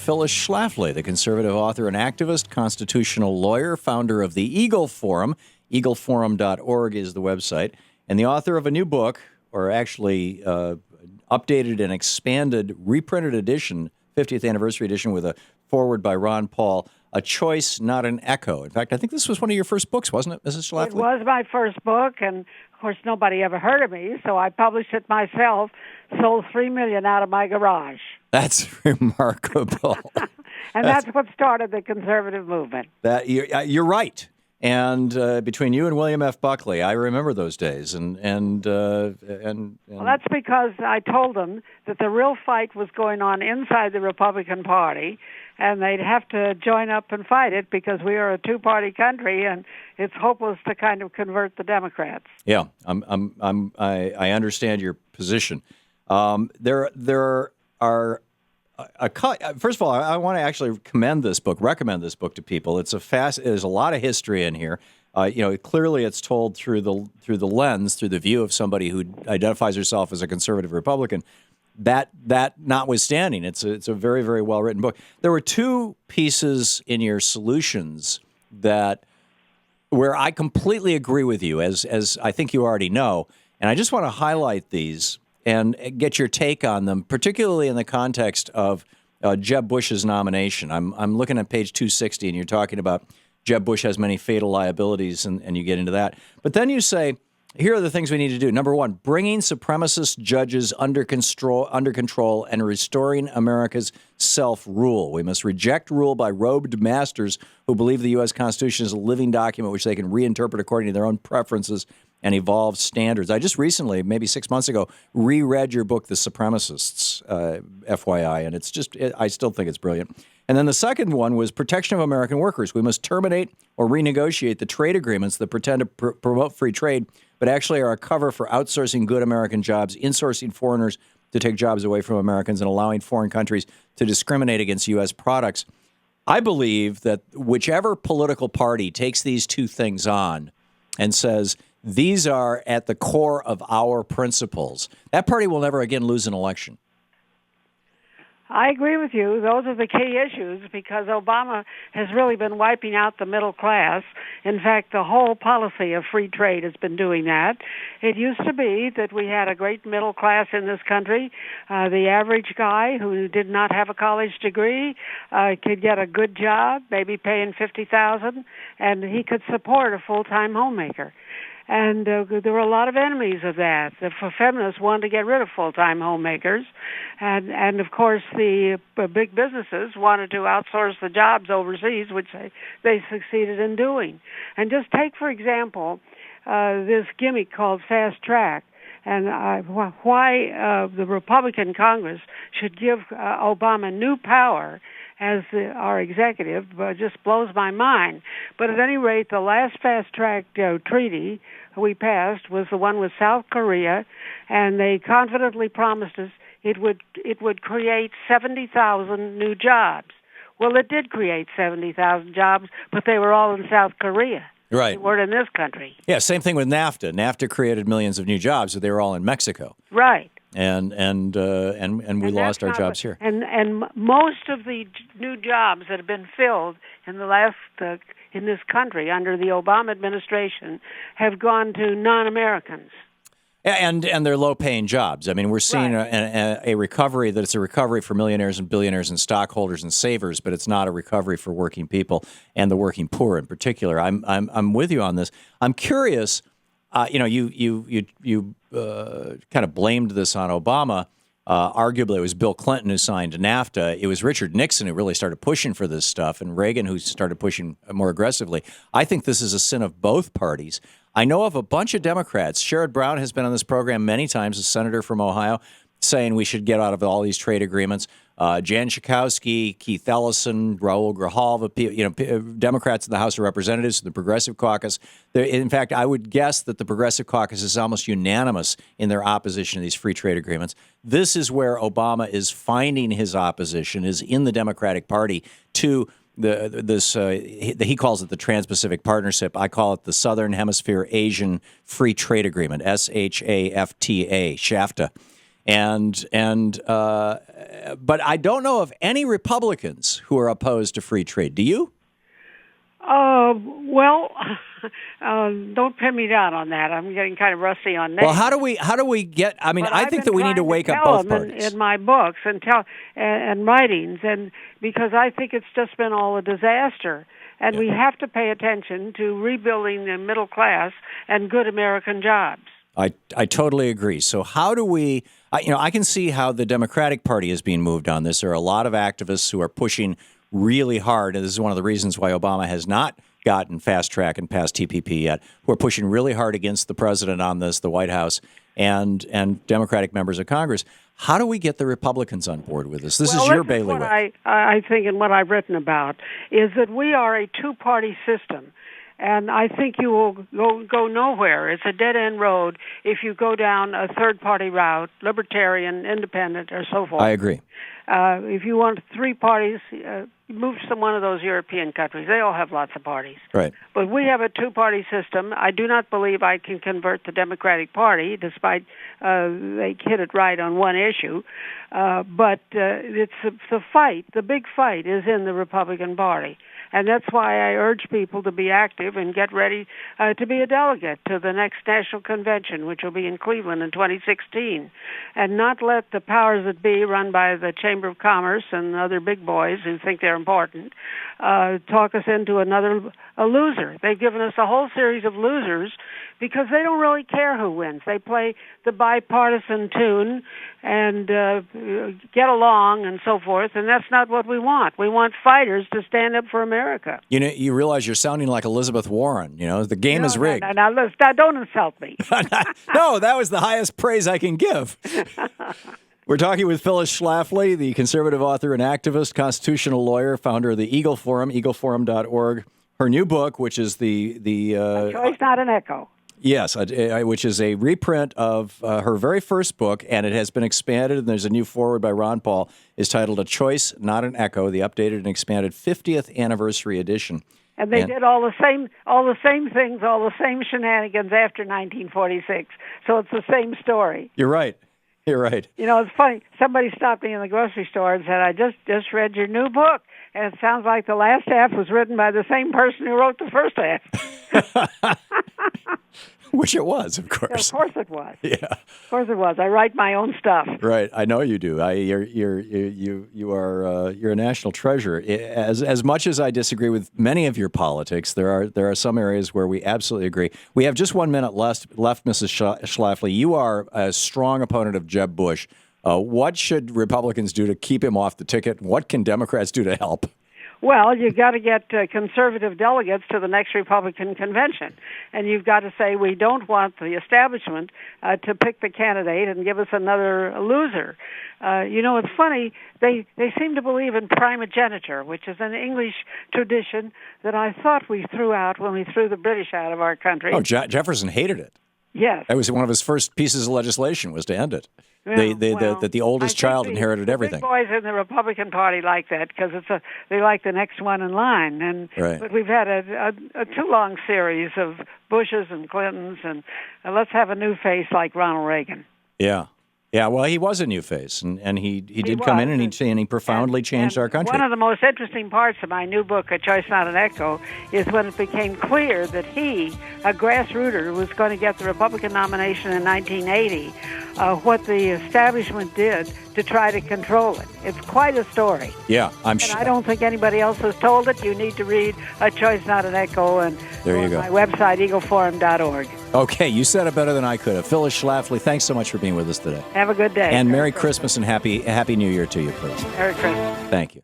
Phyllis Schlafly, the conservative author and activist, constitutional lawyer, founder of the Eagle Forum. EagleForum.org is the website. And the author of a new book, or actually updated and expanded, reprinted edition, 50th anniversary edition with a foreword by Ron Paul, A Choice, Not an Echo. In fact, I think this was one of your first books, wasn't it, Mrs. Schlafly? It was my first book, and of course nobody ever heard of me, so I published it myself, sold $3 million out of my garage. That's remarkable. And that's what started the conservative movement. You're right. And between you and William F. Buckley, I remember those days. And Well, that's because I told them that the real fight was going on inside the Republican Party, and they'd have to join up and fight it because we are a two-party country, and it's hopeless to kind of convert the Democrats. Yeah, I understand your position. There are first of all, I want to actually recommend this book to people. There's a lot of history in here. Clearly it's told through the lens, through the view of somebody who identifies herself as a conservative Republican. That notwithstanding, it's a very, very well written book. There were two pieces in your solutions where I completely agree with you, as I think you already know, and I just want to highlight these and get your take on them, particularly in the context of Jeb Bush's nomination. I'm looking at page 260, and you're talking about Jeb Bush has many fatal liabilities, and you get into that. But then you say, here are the things we need to do. Number one, bringing supremacist judges under control and restoring America's self-rule. We must reject rule by robed masters who believe the U.S. Constitution is a living document which they can reinterpret according to their own preferences and evolved standards. I just recently, maybe 6 months ago, reread your book, The Supremacists, FYI, and I still think it's brilliant. And then the second one was protection of American workers. We must terminate or renegotiate the trade agreements that pretend to promote free trade, but actually are a cover for outsourcing good American jobs, insourcing foreigners to take jobs away from Americans, and allowing foreign countries to discriminate against U.S. products. I believe that whichever political party takes these two things on and says, these are at the core of our principles, that party will never again lose an election. I agree with you. Those are the key issues because Obama has really been wiping out the middle class. In fact, the whole policy of free trade has been doing that. It used to be that we had a great middle class in this country. The average guy who did not have a college degree could get a good job, maybe paying $50,000, and he could support a full-time homemaker. And there were a lot of enemies of that. The feminists wanted to get rid of full-time homemakers. And of course, the big businesses wanted to outsource the jobs overseas, which they succeeded in doing. And just take, for example, this gimmick called fast track. And why the Republican Congress should give Obama new power as our executive just blows my mind. But at any rate, the last fast-track treaty we passed was the one with South Korea, and they confidently promised us it would create 70,000 new jobs. Well, it did create 70,000 jobs, but they were all in South Korea. Right. They weren't in this country. Yeah, same thing with NAFTA. NAFTA created millions of new jobs, but they were all in Mexico. Right. And we lost our jobs here. And most of the new jobs that have been filled in the last in this country under the Obama administration have gone to non-Americans. And they're low-paying jobs. I mean, we're seeing a recovery that's a recovery for millionaires and billionaires and stockholders and savers, but it's not a recovery for working people and the working poor in particular. I'm with you on this. I'm curious. You kind of blamed this on Obama. Arguably, it was Bill Clinton who signed NAFTA. It was Richard Nixon who really started pushing for this stuff, and Reagan who started pushing more aggressively. I think this is a sin of both parties. I know of a bunch of Democrats. Sherrod Brown has been on this program many times, a senator from Ohio, saying we should get out of all these trade agreements. Jan Schakowsky, Keith Ellison, Raul Grijalva, Democrats in the House of Representatives, the Progressive Caucus. In fact, I would guess that the Progressive Caucus is almost unanimous in their opposition to these free trade agreements. This is where Obama is finding his opposition, is in the Democratic Party to he calls it the Trans-Pacific Partnership. I call it the Southern Hemisphere Asian Free Trade Agreement, SHAFTA, SHAFTA. But I don't know of any Republicans who are opposed to free trade. Do you? Well, don't pin me down on that. I'm getting kind of rusty on names. Well, how do we get? I mean, I think that we need to wake up both parties in my books and writings, and because I think it's just been all a disaster, and we have to pay attention to rebuilding the middle class and good American jobs. I totally agree. So how do we? I can see how the Democratic Party is being moved on this. There are a lot of activists who are pushing really hard, and this is one of the reasons why Obama has not gotten fast track and passed TPP yet, who are pushing really hard against the president on this, the White House, and Democratic members of Congress. How do we get the Republicans on board with this? This is your bailiwick. What I think and what I've written about is that we are a two-party system. And I think you will go nowhere. It's a dead-end road if you go down a third-party route, libertarian, independent, or so forth. I agree. If you want three parties, move to one of those European countries. They all have lots of parties. Right. But we have a two-party system. I do not believe I can convert the Democratic Party, despite they hit it right on one issue. But it's the fight. The big fight is in the Republican Party. And that's why I urge people to be active and get ready to be a delegate to the next national convention, which will be in Cleveland in 2016, and not let the powers that be, run by the Chamber of Commerce and other big boys who think they're important, talk us into a loser. They've given us a whole series of losers because they don't really care who wins. They play the bipartisan tune and get along and so forth, and that's not what we want. We want fighters to stand up for America. You realize you're sounding like Elizabeth Warren. The game is rigged. Now, don't insult me. No, that was the highest praise I can give. We're talking with Phyllis Schlafly, the conservative author and activist, constitutional lawyer, founder of the Eagle Forum, eagleforum.org. Her new book, which is the A Choice, Not an Echo. Yes, which is a reprint of her very first book, and it has been expanded, and there's a new foreword by Ron Paul, is titled A Choice, Not an Echo, the updated and expanded 50th anniversary edition. And they did all the same things, all the same shenanigans after 1946. So it's the same story. You're right. It's funny. Somebody stopped me in the grocery store and said, "I just read your new book, and it sounds like the last half was written by the same person who wrote the first half." Which it was, of course. Of course it was. Yeah. Of course it was. I write my own stuff. Right. I know you do. You're a national treasure. As much as I disagree with many of your politics, there are some areas where we absolutely agree. We have just 1 minute left, Mrs. Schlafly. You are a strong opponent of Jeb Bush. What should Republicans do to keep him off the ticket? What can Democrats do to help? Well, you've got to get conservative delegates to the next Republican convention. And you've got to say we don't want the establishment to pick the candidate and give us another loser. It's funny. They seem to believe in primogeniture, which is an English tradition that I thought we threw out when we threw the British out of our country. Oh, Jefferson hated it. Yes. That was one of his first pieces of legislation, was to end it. Well, that the oldest child inherited everything. The big boys in the Republican Party like that because they like the next one in line. Right. But we've had a too long series of Bushes and Clintons, and let's have a new face like Ronald Reagan. Yeah. Yeah, well, he was a new face, and he did come in and he profoundly changed our country. One of the most interesting parts of my new book, A Choice, Not an Echo, is when it became clear that he, a grassrooter, was going to get the Republican nomination in 1980, what the establishment did to try to control it. It's quite a story. Yeah, I'm sure. And I don't think anybody else has told it. You need to read A Choice, Not an Echo, and there you go. My website, eagleforum.org. Okay, you said it better than I could have. Phyllis Schlafly, thanks so much for being with us today. Have a good day. And Merry Christmas and Happy New Year to you, please. Merry Christmas. Thank you.